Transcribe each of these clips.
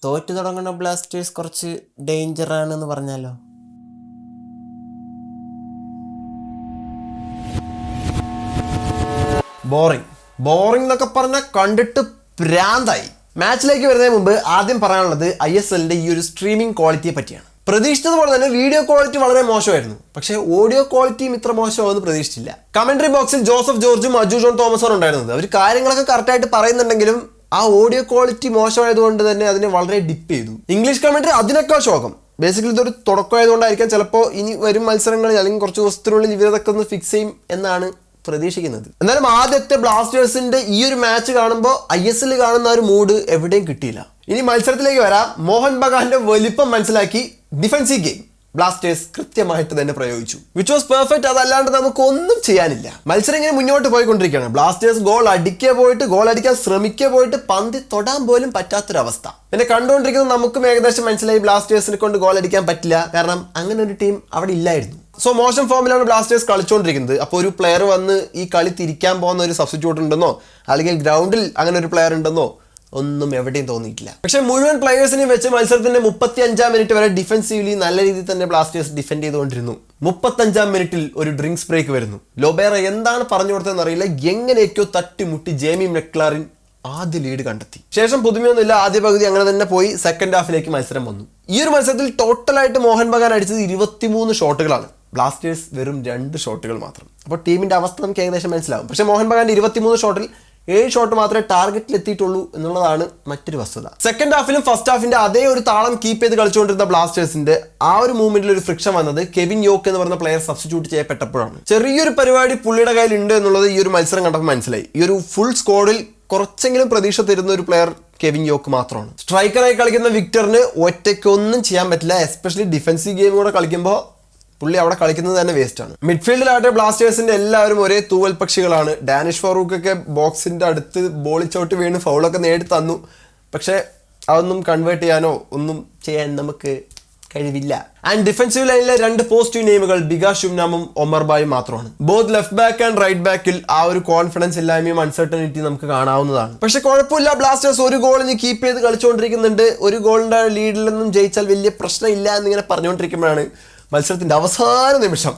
തോറ്റു തുടങ്ങുന്ന ബ്ലാസ്റ്റേഴ്സ് കുറച്ച് ഡേഞ്ചറാണെന്ന് പറഞ്ഞാലോ. ബോറിംഗ് എന്നൊക്കെ പറഞ്ഞാൽ കണ്ടിട്ട് ഭ്രാന്തായി. മാച്ചിലേക്ക് വരുന്നതിന് മുമ്പ് ആദ്യം പറയാനുള്ളത് ISLന്റെ ഈ ഒരു സ്ട്രീമിംഗ് ക്വാളിറ്റിയെ പറ്റിയാണ്. പ്രതീക്ഷിച്ചതുപോലെ തന്നെ വീഡിയോ ക്വാളിറ്റി വളരെ മോശമായിരുന്നു, പക്ഷേ ഓഡിയോ ക്വാളിറ്റിയും ഇത്ര മോശമാണെന്ന് പ്രതീക്ഷിച്ചില്ല. കമന്ററി ബോക്സിൽ ജോസഫ് ജോർജും അജു ജോൺ തോമസും ഉണ്ടായിരുന്നത്. അവർ കാര്യങ്ങളൊക്കെ കറക്റ്റായിട്ട് പറയുന്നുണ്ടെങ്കിലും ആ ഓഡിയോ ക്വാളിറ്റി മോശമായതുകൊണ്ട് തന്നെ അതിനെ വളരെ ഡിപ്പ് ചെയ്തു. ഇംഗ്ലീഷ് കമന്ററി അതിനേക്കാൾ ശോകം. ബേസിക്കലി ഇതൊരു തുടക്കമായതുകൊണ്ടായിരിക്കാം ചിലപ്പോൾ ഇനി വരും മത്സരങ്ങളിൽ അല്ലെങ്കിൽ കുറച്ച് ദിവസത്തിനുള്ളിൽ ഇവരതൊക്കെ ഒന്ന് ഫിക്സ് ചെയ്യും എന്നാണ് പ്രതീക്ഷിക്കുന്നത്. എന്നാലും ആദ്യത്തെ ബ്ലാസ്റ്റേഴ്സിന്റെ ഈ ഒരു മാച്ച് കാണുമ്പോൾ ISL കാണുന്ന ഒരു മൂഡ് എവിടെയും കിട്ടിയില്ല. ഇനി മത്സരത്തിലേക്ക് വരാം. മോഹൻ ബഗാന്റെ വലിപ്പം മനസ്സിലാക്കി ഡിഫൻസീവ് ഗെയിം ബ്ലാസ്റ്റേഴ്സ് കൃത്യമായിട്ട് തന്നെ പ്രയോഗിച്ചു, വിച്ച് വാസ് പെർഫെക്റ്റ്. അതല്ലാണ്ട് നമുക്ക് ഒന്നും ചെയ്യാനില്ല. മത്സരം ഇങ്ങനെ മുന്നോട്ട് പോയിക്കൊണ്ടിരിക്കുകയാണ്. ബ്ലാസ്റ്റേഴ്സ് ഗോൾ അടിക്കാൻ ശ്രമിക്കുക പന്തി തൊടാൻ പോലും പറ്റാത്തൊരവസ്ഥ. പിന്നെ കണ്ടുകൊണ്ടിരിക്കുന്നത് നമുക്കും ഏകദേശം മനസ്സിലായി ബ്ലാസ്റ്റേഴ്സിനെ കൊണ്ട് ഗോൾ അടിക്കാൻ പറ്റില്ല, കാരണം അങ്ങനെ ഒരു ടീം അവിടെ ഇല്ലായിരുന്നു. സോ മോശം ഫോമിലാണ് ബ്ലാസ്റ്റേഴ്സ് കളിച്ചുകൊണ്ടിരിക്കുന്നത്. അപ്പോൾ ഒരു പ്ലെയർ വന്ന് ഈ കളി തിരിക്കാൻ പോകുന്ന ഒരു സബ്സ്റ്റിറ്റ്യൂട്ട് ഉണ്ടെന്നോ അല്ലെങ്കിൽ ഗ്രൗണ്ടിൽ അങ്ങനെ ഒരു പ്ലെയർ ഉണ്ടെന്നോ ഒന്നും എവിടെയും തോന്നിയിട്ടില്ല. പക്ഷെ മുഴുവൻ പ്ലെയേഴ്സിനെയും വെച്ച് മത്സരത്തിന്റെ 35-ാം മിനിറ്റ് വരെ ഡിഫൻസീവ്ലി നല്ല രീതിയിൽ തന്നെ ബ്ലാസ്റ്റേഴ്സ് ഡിഫെൻഡ് ചെയ്തുകൊണ്ടിരുന്നു. 35-ാം മിനിറ്റിൽ ഒരു ഡ്രിങ്ക്സ് ബ്രേക്ക് വരുന്നു. ലോബേറ എന്താണ് പറഞ്ഞു കൊടുത്തതെന്ന് അറിയില്ല, എങ്ങനെയൊക്കെയോ തട്ടിമുട്ടി ജേമി മെക്ലാറിൻ ആദ്യ ലീഡ് കണ്ടെത്തി. ശേഷം പുതുമയൊന്നുമില്ല, ആദ്യ പകുതി അങ്ങനെ തന്നെ പോയി. സെക്കൻഡ് ഹാഫിലേക്ക് മത്സരം വന്നു. ഈ ഒരു മത്സരത്തിൽ ടോട്ടലായിട്ട് മോഹൻ ബഗാൻ അടിച്ചത് 23 ഷോട്ടുകളാണ്. ബ്ലാസ്റ്റേഴ്സ് വെറും 2 ഷോട്ടുകൾ മാത്രം. അപ്പോൾ ടീമിന്റെ അവസ്ഥ നമുക്ക് ഏകദേശം മനസ്സിലാവും. പക്ഷേ മോഹൻ ബഗാന്റെ 23 ഷോട്ടിൽ 7 ഷോട്ട് മാത്രമേ ടാർഗറ്റിൽ എത്തിയിട്ടുള്ളൂ എന്നുള്ളതാണ് മറ്റൊരു വസ്തുത. സെക്കൻഡ് ഹാഫിലും ഫസ്റ്റ് ഹാഫിന്റെ അതേ ഒരു താളം കീപ്പ് ചെയ്ത് കളിച്ചുകൊണ്ടിരുന്ന ബ്ലാസ്റ്റേഴ്സിന്റെ ആ ഒരു മൂവ്മെന്റിൽ ഒരു ഫ്രിക്ഷൻ വന്നത് കെവിൻ യോക്ക് എന്ന് പറയുന്ന പ്ലെയർ സബ്സ്റ്റിറ്റ്യൂട്ട് ചെയ്യപ്പെട്ടപ്പോഴാണ്. ചെറിയൊരു പരിപാടി പുള്ളിയുടെ കയ്യിൽ ഉണ്ട് എന്നുള്ളത് ഈ ഒരു മത്സരം കണ്ടപ്പോൾ മനസ്സിലായി. ഈ ഒരു ഫുൾ സ്ക്വാഡിൽ കുറച്ചെങ്കിലും പ്രതീക്ഷ തരുന്ന ഒരു പ്ലെയർ കെവിൻ യോക്ക് മാത്രമാണ്. സ്ട്രൈക്കറായി കളിക്കുന്ന വിക്ടറിന് ഒറ്റയ്ക്കൊന്നും ചെയ്യാൻ പറ്റില്ല. എസ്പെഷ്യലി ഡിഫൻസീവ് ഗെയിം കൂടെ കളിക്കുമ്പോൾ പുള്ളി അവിടെ കളിക്കുന്നത് തന്നെ വേസ്റ്റ് ആണ്. മിഡ്ഫീൽഡിലായിട്ട് ബ്ലാസ്റ്റേഴ്സിന്റെ എല്ലാവരും ഒരേ തൂവൽ പക്ഷികളാണ്. ഡാനിഷ് ഫറൂഖ് ഒക്കെ ബോക്സിന്റെ അടുത്ത് ബോളിൽ ചവിട്ടി വീണ് ഫൗളൊക്കെ നേടി തന്നു. പക്ഷെ അതൊന്നും കൺവേർട്ട് ചെയ്യാനോ ഒന്നും ചെയ്യാൻ നമുക്ക് കഴിവില്ല. ആൻഡ് ഡിഫൻസീവ് ലൈനിലെ 2 പോസിറ്റീവ് നെയിമുകൾ ബിഗാ ഷുംനാമും ഒമർ ബായും മാത്രമാണ്. Both left back and right ബാക്കിൽ ആ ഒരു കോൺഫിഡൻസ് ഇല്ലായ്മയും അൺസർട്ടനിറ്റി നമുക്ക് കാണാവുന്നതാണ്. പക്ഷെ കുഴപ്പമില്ല, ബ്ലാസ്റ്റേഴ്സ് ഒരു ഗോളിന് കീപ്പ് ചെയ്ത് കളിച്ചുകൊണ്ടിരിക്കുന്നുണ്ട്. ഒരു ഗോളിന്റെ ലീഡിൽ നിന്നും ജയിച്ചാൽ വലിയ പ്രശ്നമില്ല എന്നിങ്ങനെ പറഞ്ഞുകൊണ്ടിരിക്കുമ്പോഴാണ് മത്സരത്തിന്റെ അവസാന നിമിഷം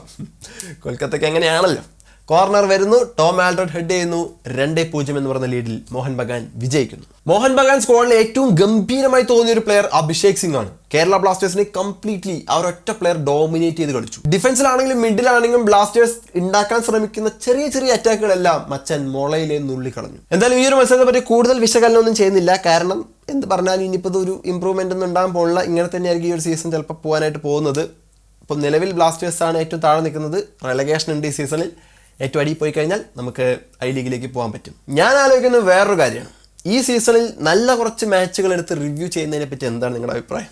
കൊൽക്കത്തയ്ക്ക് എങ്ങനെയാണല്ലോ കോർണർ വരുന്നു, ടോം ആൽഡ്രഡ് ഹെഡ് ചെയ്യുന്നു, 2-0 എന്ന് പറഞ്ഞ ലീഡിൽ മോഹൻ ബഗാൻ വിജയിക്കുന്നു. മോഹൻ ബഗാൻ സ്ക്വാഡിലെ ഏറ്റവും ഗംഭീരമായി തോന്നിയ ഒരു പ്ലെയർ അഭിഷേക് സിംഗ് ആണ്. കേരള ബ്ലാസ്റ്റേഴ്സിനെ കംപ്ലീറ്റ്ലി ആ ഒരൊറ്റ പ്ലെയർ ഡോമിനേറ്റ് ചെയ്ത് കളിച്ചു. ഡിഫൻസിലാണെങ്കിലും മിഡിലാണെങ്കിലും ബ്ലാസ്റ്റേഴ്സ് ഉണ്ടാക്കാൻ ശ്രമിക്കുന്ന ചെറിയ ചെറിയ അറ്റാക്കുകളെല്ലാം മച്ചൻ മുളയിലെ നുള്ളിക്കളഞ്ഞു. എന്തായാലും ഈ ഒരു മത്സരത്തെ പറ്റി കൂടുതൽ വിശകലനമൊന്നും ചെയ്യുന്നില്ല, കാരണം എന്ത് പറഞ്ഞാലും ഇനിയിപ്പോൾ ഒരു ഇമ്പ്രൂവ്മെന്റ് ഒന്നും ഉണ്ടാകാൻ പോകുന്നില്ല. ഇങ്ങനെ തന്നെയായിരിക്കും ഈ ഒരു സീസൺ ചിലപ്പോൾ പോകാനായിട്ട് പോകുന്നത്. ഇപ്പോൾ നിലവിൽ ബ്ലാസ്റ്റേഴ്സാണ് ഏറ്റവും താഴെ നിൽക്കുന്നത്. റെലഗേഷൻ ഉണ്ട് ഈ സീസണിൽ. ഏറ്റവും അടിയിൽ പോയി കഴിഞ്ഞാൽ നമുക്ക് ഐ ലീഗിലേക്ക് പോകാൻ പറ്റും. ഞാൻ ആലോചിക്കുന്നത് വേറൊരു കാര്യമാണ്, ഈ സീസണിൽ നല്ല കുറച്ച് മാച്ചുകൾ എടുത്ത് റിവ്യൂ ചെയ്യുന്നതിനെ പറ്റി എന്താണ് നിങ്ങളുടെ അഭിപ്രായം?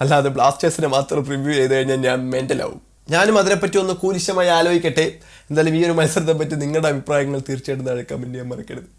അല്ലാതെ ബ്ലാസ്റ്റേഴ്സിനെ മാത്രം റിവ്യൂ ചെയ്ത് കഴിഞ്ഞാൽ ഞാൻ മെൻ്റലാവും. ഞാനും അതിനെപ്പറ്റി ഒന്ന് കൂലിശമായി ആലോചിക്കട്ടെ. എന്തായാലും ഈ ഒരു മത്സരത്തെ പറ്റി നിങ്ങളുടെ അഭിപ്രായങ്ങൾ തീർച്ചയായിട്ടും താഴെ കമൻറ്റ് ചെയ്യാൻ മറക്കരുത്.